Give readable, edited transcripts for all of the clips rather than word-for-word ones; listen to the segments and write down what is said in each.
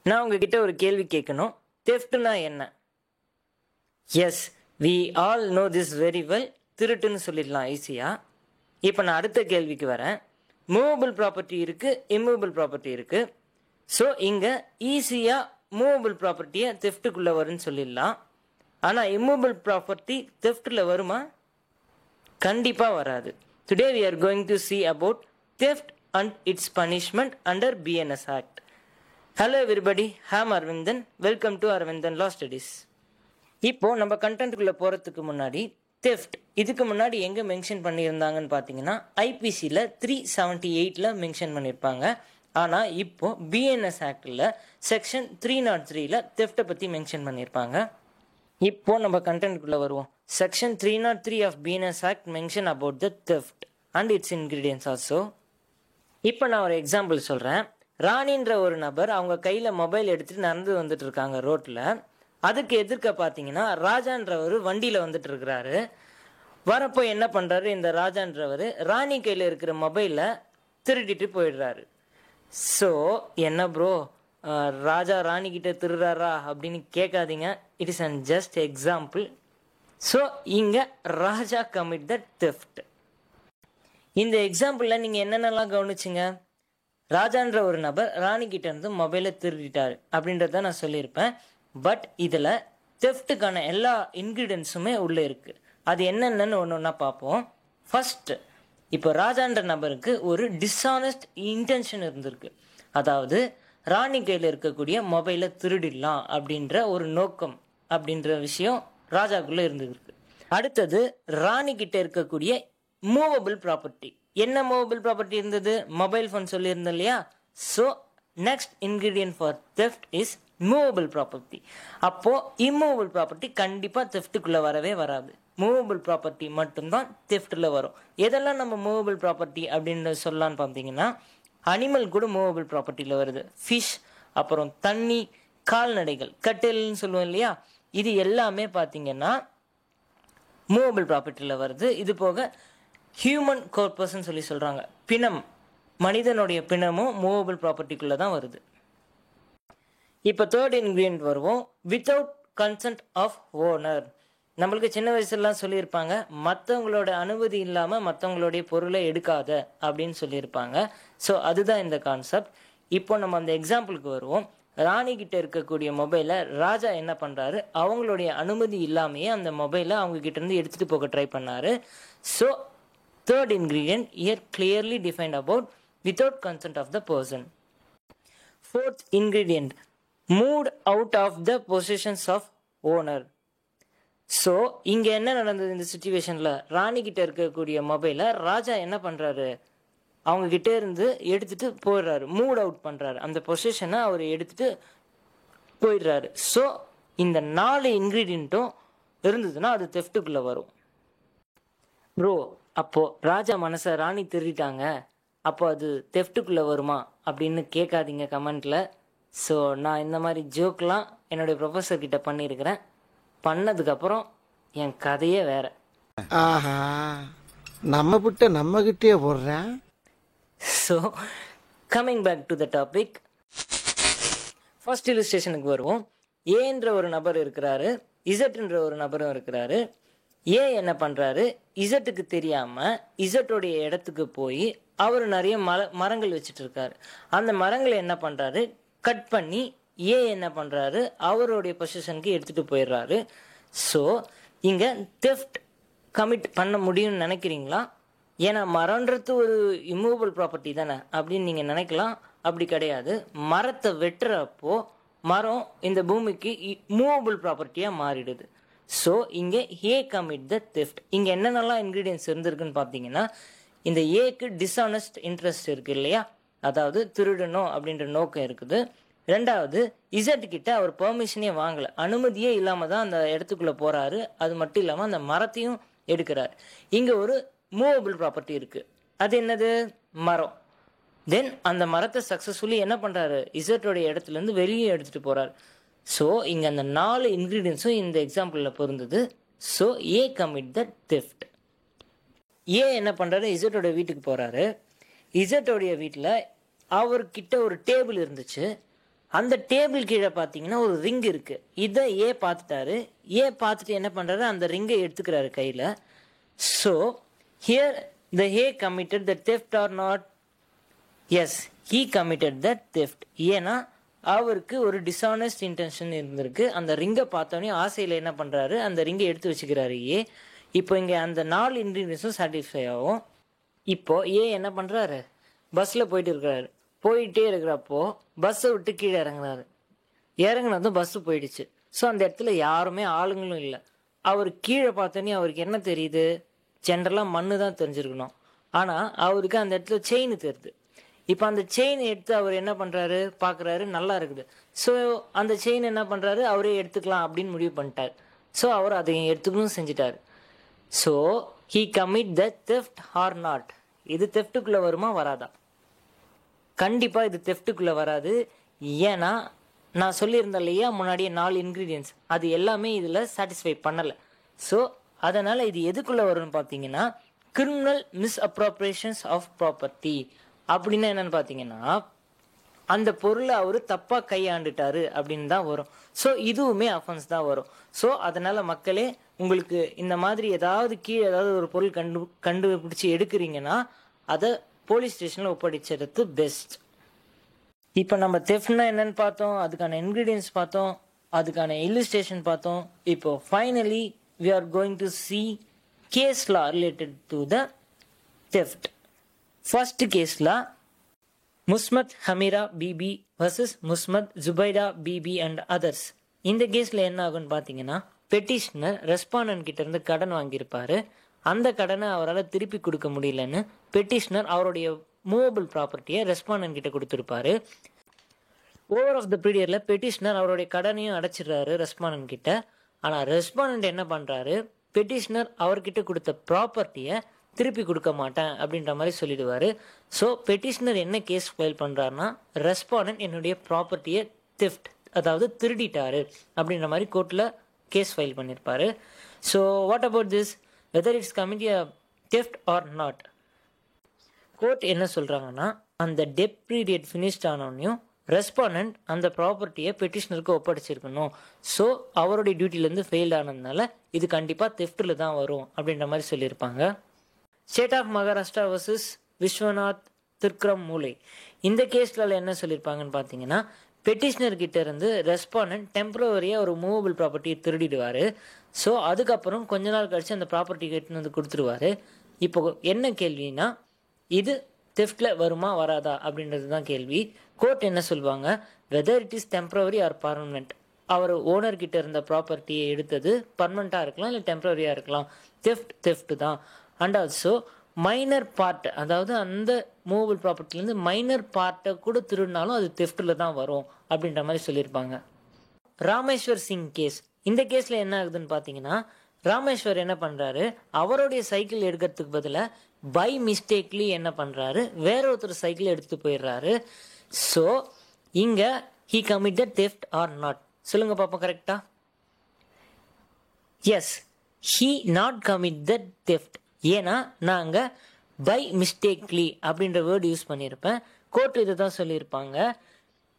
நான் உங்ககிட்ட ஒரு கேள்வி கேட்கணும். தெஃப்ட்னா என்ன? Yes, we all know this very well. திருட்டுன்னு சொல்லிடலாம் ஈஸியாக. இப்போ நான் அடுத்த கேள்விக்கு வரேன். மூவபிள் ப்ராப்பர்ட்டி இருக்குது, இம்மூவபிள் ப்ராப்பர்ட்டி இருக்குது. ஸோ இங்கே ஈஸியாக மூவபிள் ப்ராப்பர்ட்டியை தெஃப்ட்டுக்குள்ளே வரும்னு சொல்லிடலாம். ஆனால் இம்மூவபிள் ப்ராப்பர்ட்டி தெஃப்ட்டில் வருமா? கண்டிப்பாக வராது. Today we are going to see about theft and its punishment under BNS Act. Hello everybody, I'm Arvindan. Welcome to Arvindan Law Studies. இப்போது நம்ம கண்டென்ட்டுக்குள்ளே போகிறதுக்கு முன்னாடி தெஃப்ட் இதுக்கு முன்னாடி எங்கே மென்ஷன் பண்ணியிருந்தாங்கன்னு பார்த்தீங்கன்னா ஐபிசியில் 378 மென்ஷன் பண்ணியிருப்பாங்க. ஆனால் இப்போது பிஎன்எஸ் ஆக்டில் செக்ஷன் 303 தெஃப்ட்டை பற்றி மென்ஷன் பண்ணியிருப்பாங்க. இப்போது நம்ம கண்டென்ட்டுக்குள்ளே வருவோம். Section 303 of BNS act mention about the theft and its ingredients also. இப்போ நான் ஒரு எக்ஸாம்பிள் சொல்கிறேன். ராணின்ற ஒரு நபர் அவங்க கையில் மொபைல் எடுத்துகிட்டு நடந்து வந்துட்டு இருக்காங்க ரோட்டில். அதுக்கு எதிர்க்க பார்த்தீங்கன்னா ராஜான்றவர் வண்டியில் வந்துட்டு இருக்கிறாரு. வரப்போ என்ன பண்ணுறாரு, இந்த ராஜான்றவர் ராணி கையில் இருக்கிற மொபைலை திருடிட்டு போயிடுறாரு. ஸோ என்ன ப்ரோ, ராஜா ராணிக்கிட்ட திருடுறாரா அப்படின்னு கேட்காதீங்க. It is an just example. So இங்கே ராஜா கமிட் த தெஃப்ட். இந்த எக்ஸாம்பிளில் நீங்கள் என்னென்னலாம் கவனிச்சிங்க? ராஜான்ற ஒரு நபர் ராணிக்கிட்ட இருந்து மொபைலை திருடிட்டார் அப்படின்றத நான் சொல்லியிருப்பேன். பட் இதில் தெஃப்ட்டுக்கான எல்லா இன்க்ரீடியன்ஸுமே உள்ளே இருக்குது. அது என்னென்னு ஒன்று ஒன்றா பார்ப்போம். ஃபஸ்ட்டு, இப்போ ராஜான்ற நபருக்கு ஒரு டிஸ்ஆனஸ்ட் இன்டென்ஷன் இருந்திருக்கு. அதாவது ராணி கையில் இருக்கக்கூடிய மொபைலை திருடிடலாம் அப்படின்ற ஒரு நோக்கம் அப்படின்ற விஷயம் ராஜாக்குள்ளே இருந்துருக்கு. அடுத்தது, ராணி கிட்ட இருக்கக்கூடிய மூவபிள் ப்ராப்பர்ட்டி. என்ன மூவபிள் ப்ராப்பர்ட்டி இருந்தது? மொபைல் ஃபோன் சொல்லியிருந்தோம் இல்லையா? So next ingredient for theft is movable property. அப்போது இம்மூவபிள் ப்ராப்பர்ட்டி கண்டிப்பாக தெஃப்ட்டுக்குள்ளே வரவே வராது. மூவபிள் ப்ராப்பர்ட்டி மட்டும்தான் தெஃப்ட்டில் வரும். எதெல்லாம் நம்ம மூவபிள் ப்ராப்பர்ட்டி அப்படின்னு சொல்லலான்னு பார்த்தீங்கன்னா, அனிமல் கூட மூவபிள் ப்ராப்பர்ட்டியில் வருது. ஃபிஷ், அப்புறம் தண்ணி, கால்நடைகள், கட்டில்னு சொல்லுவோம் இல்லையா? இது எல்லாமே பார்த்தீங்கன்னா மூவபிள் ப்ராப்பர்ட்டியில் வருது. இது போக ஹியூமன் கார்பஸ்ன்னு சொல்லி சொல்கிறாங்க. பிணம், மனிதனுடைய பிணமும் மூவபிள் ப்ராப்பர்ட்டிக்குள்ளே தான் வருது. இப்போ தேர்ட் இன்க்ரீடியன்ட் வருவோம். Without consent of owner. நம்மளுக்கு சின்ன வயசுலாம் சொல்லியிருப்பாங்க, மற்றவங்களோட அனுமதி இல்லாமல் மற்றவங்களுடைய பொருளை எடுக்காத அப்படின்னு சொல்லியிருப்பாங்க. ஸோ அதுதான் இந்த கான்செப்ட். இப்போ நம்ம அந்த எக்ஸாம்பிளுக்கு வருவோம். ராணி கிட்ட இருக்கக்கூடிய மொபைலை ராஜா என்ன பண்ணுறாரு, அவங்களுடைய அனுமதி இல்லாமையே அந்த மொபைலை அவங்க கிட்டேருந்து எடுத்துகிட்டு போக ட்ரை பண்ணார். So third ingredient here clearly defined about without consent of the person. Fourth ingredient, moved out of the positions of owner. So இங்கே என்ன நடந்தது இந்த சுச்சுவேஷனில்? ராணிக்கிட்ட இருக்கக்கூடிய மொபைலை ராஜா என்ன பண்ணுறாரு, அவங்கக்கிட்டே இருந்து எடுத்துகிட்டு போயிடுறாரு, மூட் அவுட் பண்ணுறாரு. அந்த பொசிஷனை அவர் எடுத்துகிட்டு போயிடுறாரு. ஸோ இந்த 4 இன்க்ரீடியண்ட்டும் இருந்ததுன்னா அது தெஃப்ட்டுக்குள்ளே வரும். ப்ரோ, அப்போது ராஜா மனசை ராணி திருடிட்டாங்க, அப்போ அது தெஃப்ட்டுக்குள்ளே வருமா அப்படின்னு கேட்காதீங்க கமெண்ட்டில். ஸோ நான் இந்த மாதிரி ஜோக்லாம் என்னுடைய ப்ரொஃபஸர் கிட்ட பண்ணியிருக்கிறேன். பண்ணதுக்கப்புறம் என் கதையே வேற. ஆஹா, நம்ம புட்ட நம்ம கிட்டே போடுறேன். So coming back to the topic, first இல்லுஸ்ட்ரேஷனுக்கு வருவோம். ஏன்ற ஒரு நபர் இருக்கிறாரு, இசட்ன்ற ஒரு நபரும் இருக்கிறாரு. ஏ என்ன பண்ணுறாரு, இசட்டுக்கு தெரியாமல் இசட்டோடைய இடத்துக்கு போய் அவர் நிறைய மரங்கள் வச்சுட்டு இருக்காரு. அந்த மரங்களை என்ன பண்ணுறாரு, கட் பண்ணி ஏ என்ன பண்ணுறாரு, அவருடைய பொசிஷனுக்கு எடுத்துகிட்டு போயிடுறாரு. ஸோ இங்கே தெஃப்ட் கமிட் பண்ண முடியும்னு நினைக்கிறீங்களா? ஏன்னா மரம்ன்றது ஒரு இம்மூவபிள் ப்ராப்பர்ட்டி தானே அப்படின்னு நீங்கள் நினைக்கலாம். அப்படி கிடையாது. மரத்தை வெட்டுறப்போ மரம் இந்த பூமிக்கு மூவபிள் ப்ராப்பர்ட்டியாக மாறிடுது. ஸோ இங்கே ஏ கமிட் த தெஃப்ட். இங்கே என்னென்னலாம் இன்க்ரீடியன்ஸ் இருந்திருக்குன்னு பார்த்தீங்கன்னா, இந்த ஏக்கு டிஸ்ஆனஸ்ட் இன்ட்ரெஸ்ட் இருக்குது இல்லையா, அதாவது திருடணும் அப்படின்ற நோக்கம் இருக்குது. ரெண்டாவது, இசட் கிட்ட அவர் பெர்மிஷனே வாங்கலை, அனுமதியே இல்லாமல் தான் அந்த இடத்துக்குள்ளே போகிறாரு. அது மட்டும் இல்லாமல் அந்த மரத்தையும் எடுக்கிறார். இங்கே ஒரு மூவபிள் ப்ராப்பர்ட்டி இருக்குது. அது என்னது? மரம். தென் அந்த மரத்தை சக்ஸஸ்ஃபுல்லி என்ன பண்ணுறாரு, இசட்டோடைய இடத்துலேருந்து வெளியே எடுத்துகிட்டு போகிறார். ஸோ இங்கே அந்த 4 இன்க்ரீடியன்ஸும் இந்த எக்ஸாம்பிளில் பொருந்தது. So A commit the theft. A என்ன பண்ணுறாரு, இசட்டோட வீட்டுக்கு போகிறாரு. இசட்டோடைய வீட்டில் அவர்கிட்ட ஒரு டேபிள் இருந்துச்சு. அந்த டேபிள் கீழே பார்த்தீங்கன்னா ஒரு ரிங் இருக்குது. இதை ஏ பார்த்துட்டாரு. ஏ பார்த்துட்டு என்ன பண்ணுறாரு, அந்த ரிங்கை எடுத்துக்கிறாரு கையில். So here the A committed the theft or not? Yes, he committed the theft. ஏன்னா அவருக்கு ஒரு டிஸானஸ்ட் இன்டென்ஷன் இருந்திருக்கு. அந்த ரிங்கை பார்த்தோன்னே ஆசையில் என்ன பண்ணுறாரு, அந்த ரிங்கை எடுத்து வச்சுக்கிறாரு ஏ. இப்போ இங்கே அந்த 4 இன்க்ரீடியன்ஸும் சாட்டிஸ்ஃபை ஆகும். இப்போது ஏ என்ன பண்ணுறாரு, பஸ்ஸில் போயிட்டே இருக்கிறப்போ பஸ்ஸை விட்டு கீழே இறங்குனதும் பஸ்ஸு போயிடுச்சு. ஸோ அந்த இடத்துல யாருமே ஆளுங்களும் இல்லை. அவர் கீழே பார்த்தோன்னே அவருக்கு என்ன தெரியுது, ஜென்ரலாக மண்ணு தான் தெரிஞ்சிருக்கணும். ஆனால் அவருக்கு அந்த இடத்துல செயின் தெரியுது. இப்போ அந்த செயின் எடுத்து அவர் என்ன பண்ணுறாரு, பார்க்குறாரு, நல்லா இருக்குது. ஸோ அந்த செயின் என்ன பண்ணுறாரு, அவரே எடுத்துக்கலாம் அப்படின்னு முடிவு பண்ணிட்டார். ஸோ அவர் அதை எடுத்துக்கணும் செஞ்சிட்டார். So he commit the theft or not? இது தெஃப்ட்டுக்குள்ளே வருமா வராதா? கண்டிப்பாக இது தெஃப்ட்டுக்குள்ளே வராது. ஏன்னா நான் சொல்லியிருந்தேன் இல்லையா முன்னாடியே 4 இன்க்ரீடியன்ஸ், அது எல்லாமே இதில் சாட்டிஸ்ஃபை பண்ணலை. ஸோ அதனால் இது எதுக்குள்ளே வரும்னு பார்த்தீங்கன்னா கிரிமினல் மிஸ்அப்ரோப்ரியேஷன்ஸ் ஆஃப் ப்ராப்பர்ட்டி. அப்படின்னா என்னென்னு பார்த்தீங்கன்னா அந்த பொருளை அவர் தப்பாக கையாண்டுட்டாரு அப்படின்னு தான் வரும். ஸோ இதுவுமே அஃபென்ஸ் தான் வரும். ஸோ அதனால் மக்களே, உங்களுக்கு இந்த மாதிரி ஏதாவது கீழே ஏதாவது ஒரு பொருள் கண்டுபிடிச்சி எடுக்கிறீங்கன்னா அதை போலீஸ் ஸ்டேஷனில் ஒப்படைச்சிடுறது பெஸ்ட். இப்போ நம்ம தெஃப்ட்னா என்னன்னு பார்த்தோம், அதுக்கான இன்க்ரீடியன்ஸ் பார்த்தோம், அதுக்கான இல்லுஸ்ட்ரேஷன் பார்த்தோம். இப்போ finally we are going to see case law related to the theft. First case law, Musmat Hamira BB versus Musmat Zubaida BB and others. இந்த கேஸில் என்ன ஆகுன்னு பார்த்தீங்கன்னா, பெட்டிஷனர் ரெஸ்பாண்டன்ட் கிட்ட இருந்து கடன் வாங்கியிருப்பாரு. அந்த கடனை அவரால் திருப்பி கொடுக்க முடியலன்னு பெட்டிஷனர் அவருடைய மூவபிள் ப்ராப்பர்ட்டியை ரெஸ்பாண்டன்ட் கிட்ட கொடுத்துருப்பாரு. ஓவர் ஆஃப் த பீரியடில் பெட்டிஷனர் அவருடைய கடனையும் அடைச்சிடுறாரு ரெஸ்பாண்டன்ட் கிட்ட. ஆனால் ரெஸ்பாண்டன்ட் என்ன பண்ணுறாரு, பெட்டிஷனர் அவர்கிட்ட கொடுத்த ப்ராப்பர்ட்டியை திருப்பி கொடுக்க மாட்டேன் அப்படின்ற மாதிரி சொல்லிடுவார். ஸோ பெட்டிஷனர் என்ன கேஸ் ஃபைல் பண்ணுறாருனா, ரெஸ்பாண்டன்ட் என்னுடைய ப்ராப்பர்ட்டியை தெஃப்ட், அதாவது திருடிட்டாரு அப்படின்ற மாதிரி கோர்ட்டில் கேஸ் ஃபைல் பண்ணியிருப்பாரு. So what about this, whether it's committee a theft or not? Court என்ன சொல்கிறாங்கன்னா, அந்த டெட் பீரியட் ஃபினிஷ்ட் ஆனோடனையும் ரெஸ்பாண்டன்ட் அந்த ப்ராப்பர்ட்டியை பெட்டிஷனருக்கு ஒப்படைச்சிருக்கணும். ஸோ அவருடைய டியூட்டிலேருந்து ஃபெயில்ட் ஆனதுனால இது கண்டிப்பாக தெஃப்டில் தான் வரும் அப்படின்ற மாதிரி சொல்லியிருப்பாங்க. State of Maharashtra versus Vishwanath திருக்ரம் மூலை. இந்த கேஸில் என்ன சொல்லியிருப்பாங்கன்னு பார்த்தீங்கன்னா, பெட்டிஷனர்கிட்ட இருந்து ரெஸ்பாண்டன்ட் டெம்பரவரியாக ஒரு மூவபிள் ப்ராப்பர்ட்டியை திருடிடுவார். ஸோ அதுக்கப்புறம் கொஞ்ச நாள் கழித்து அந்த ப்ராப்பர்ட்டி கிட்ட வந்து கொடுத்துருவார். இப்போ என்ன கேள்வினா, இது தெஃப்டில் வருமா வராதா அப்படின்றது தான் கேள்வி. கோர்ட் என்ன சொல்லுவாங்க, whether it is temporary or permanent. அவர் ஓனர்கிட்ட இருந்த ப்ராப்பர்ட்டியை எடுத்தது பர்மனெண்ட்டாக இருக்கலாம், இல்லை டெம்பரவரியாக இருக்கலாம். தெஃப்ட் தான். அண்ட் ஆல்சோ மைனர் பார்ட், அதாவது அந்த மூவபிள் ப்ராப்பர்ட்டிலேருந்து மைனர் பார்ட்டை கூட திருடினாலும் அது தெஃப்டில் தான் வரும் அப்படின்ற மாதிரி சொல்லியிருப்பாங்க. ராமேஸ்வர் சிங் கேஸ். இந்த கேஸில் என்ன ஆகுதுன்னு பார்த்தீங்கன்னா, ராமேஸ்வர் என்ன பண்ணுறாரு, அவருடைய சைக்கிள் எடுக்கிறதுக்கு பதிலாக பை மிஸ்டேக்லி என்ன பண்ணுறாரு, வேற ஒருத்தர் சைக்கிள் எடுத்துகிட்டு போயிடுறாரு. ஸோ இங்கே he committed theft or not? சொல்லுங்கள் பார்ப்போம், கரெக்டா? Yes, he not commit the theft. ஏன்னா நாங்கள் பை மிஸ்டேக்லி அப்படின்ற வேர்டு யூஸ் பண்ணியிருப்பேன். கோர்ட் இதை தான் சொல்லியிருப்பாங்க.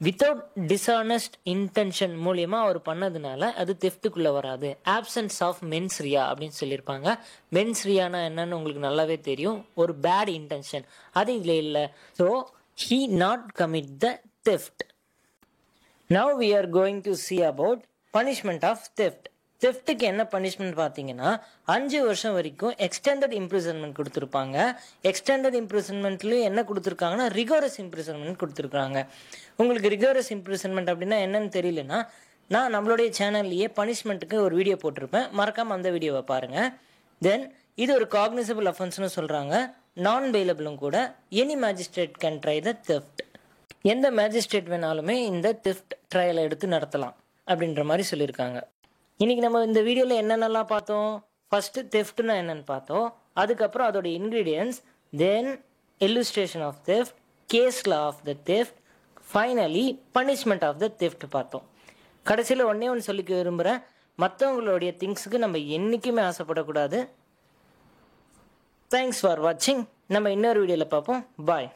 வித்தவுட் டிஸானஸ்ட் இன்டென்ஷன் மூலியமாக அவர் பண்ணதுனால அது தெஃப்ட்டுக்குள்ளே வராது. ஆப்சன்ஸ் ஆஃப் மென்ஸ்ரியா அப்படின்னு சொல்லியிருப்பாங்க. மென்ஸ்ரியானா என்னன்னு உங்களுக்கு நல்லாவே தெரியும், ஒரு பேட் இன்டென்ஷன். அது இதில் இல்லை. So he not commit the theft. Now we are going to see about punishment of theft. தெஃப்ட்டுக்கு என்ன பனிஷ்மெண்ட் பார்த்தீங்கன்னா, 5 வருஷம் வரைக்கும் எக்ஸ்டெண்டட் இம்ப்ரிசன்மெண்ட் கொடுத்துருப்பாங்க. எக்ஸ்டெண்டட் இம்ப்ரிசன்மெண்ட்லேயும் என்ன கொடுத்துருக்காங்கன்னா, ரிகோரஸ் இம்ப்ரிசன்மெண்ட் கொடுத்துருக்காங்க. உங்களுக்கு ரிகோரஸ் இம்ப்ரிசன்மெண்ட் அப்படின்னா என்னன்னு தெரியலனா, நான் நம்மளுடைய சேனல்லையே பனிஷ்மெண்ட்டுக்கு ஒரு வீடியோ போட்டிருப்பேன், மறக்காமல் அந்த வீடியோவை பாருங்கள். தென் இது ஒரு காக்னிசபிள் அஃபென்ஸ்னு சொல்கிறாங்க, நான் பெயிலபிளும் கூட. Any magistrate can try the theft. எந்த மேஜிஸ்ட்ரேட் வேணாலுமே இந்த தெஃப்ட் ட்ரையலை எடுத்து நடத்தலாம் அப்படின்ற மாதிரி சொல்லியிருக்காங்க. இன்றைக்கி நம்ம இந்த வீடியோவில் என்னென்னலாம் பார்த்தோம், ஃபஸ்ட்டு தெஃப்ட்னா என்னென்னு பார்த்தோம், அதுக்கப்புறம் அதோட ingredients, then illustration of theft, case law of the theft, finally punishment of the theft பார்த்தோம். கடைசியில் ஒன்று சொல்லிக்க விரும்புகிறேன், மற்றவங்களுடைய திங்ஸுக்கு நம்ம என்றைக்குமே ஆசைப்படக்கூடாது. தேங்க்ஸ் ஃபார் வாட்சிங். நம்ம இன்னொரு வீடியோவில் பார்ப்போம். பாய்.